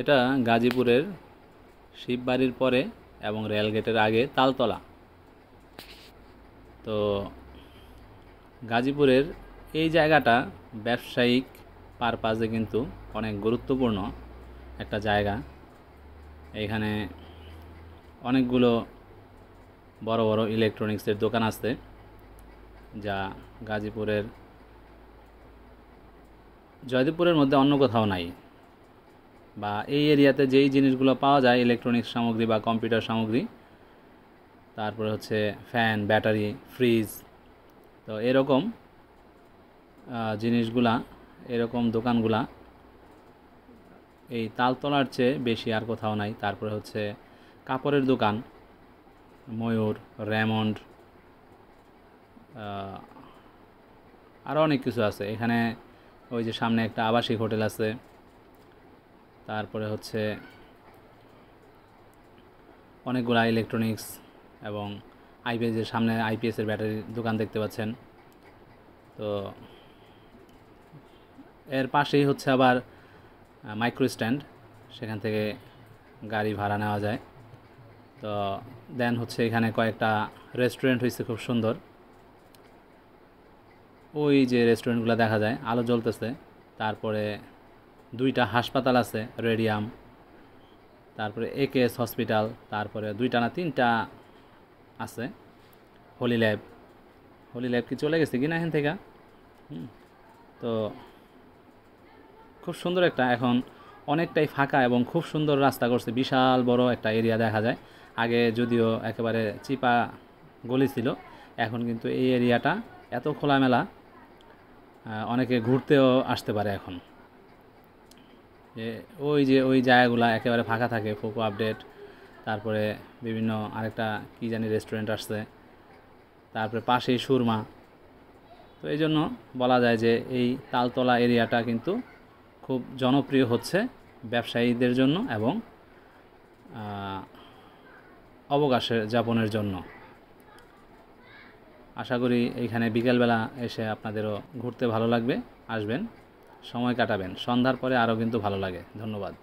এটা গাজীপুরের শিববাড়ির পরে এবং রেলগেটের আগে তালতলা। তো গাজীপুরের এই জায়গাটা ব্যবসায়িক পারপাজে কিন্তু অনেক গুরুত্বপূর্ণ একটা জায়গা। এখানে অনেকগুলো বড় বড় ইলেকট্রনিক্সের দোকান আছে, যা গাজীপুরের জয়দেবপুরের মধ্যে অন্য কোথাও নাই, বা এই এরিয়াতে যেই জিনিসগুলো পাওয়া যায় ইলেকট্রনিক্স সামগ্রী বা কম্পিউটার সামগ্রী, তারপরে হচ্ছে ফ্যান, ব্যাটারি, ফ্রিজ, তো এরকম জিনিসগুলা, এরকম দোকানগুলা এই তালতলার চেয়ে বেশি আর কোথাও নাই। তারপরে হচ্ছে কাপড়ের দোকান, ময়ূর, রেমন্ড, আরও অনেক কিছু আছে এখানে। ওই যে সামনে একটা আবাসিক হোটেল আছে। তারপরে হচ্ছে অনেকগুলা ইলেকট্রনিক্স এবং আইপিএসের সামনে আইপিএসের ব্যাটারির দোকান দেখতে পাচ্ছেন। তো এর পাশেই হচ্ছে আবার মাইক্রো স্ট্যান্ড, সেখান থেকে গাড়ি ভাড়া নেওয়া যায়। তো দেন হচ্ছে এখানে কয়েকটা রেস্টুরেন্ট হয়েছে খুব সুন্দর। ওই যে রেস্টুরেন্টগুলো দেখা যায়, আলো জ্বলতেছে। তারপরে দুইটা হাসপাতাল আছে, রেডিয়াম, তারপরে একেএস হসপিটাল, তারপরে দুইটা না তিনটা আছে, হোলি ল্যাব। হোলি ল্যাব কি চলে গেছে কি না এখান থেকে? তো খুব সুন্দর একটা, এখন অনেকটাই ফাঁকা এবং খুব সুন্দর রাস্তা করছে, বিশাল বড় একটা এরিয়া দেখা যায়। আগে যদিও একেবারে চিপা গলি ছিল, এখন কিন্তু এই এরিয়াটা এত খোলামেলা, অনেকে ঘুরতেও আসতে পারে এখন। যে ওই জায়গাগুলো একেবারে ফাঁকা থাকে, ফোকো আপডেট, তারপরে বিভিন্ন আরেকটা কি জানি রেস্টুরেন্ট আসছে, তারপরে পাশেই সুরমা। তো এই জন্য বলা যায় যে এই তালতলা এরিয়াটা কিন্তু খুব জনপ্রিয় হচ্ছে ব্যবসায়ীদের জন্য এবং অবকাশের যাপনের জন্য। আশা করি এইখানে বিকেলবেলা এসে আপনাদেরও ঘুরতে ভালো লাগবে, আসবেন, সময় কাটাবেন। সন্ধ্যার পরে আরও কিন্তু ভালো লাগে। ধন্যবাদ।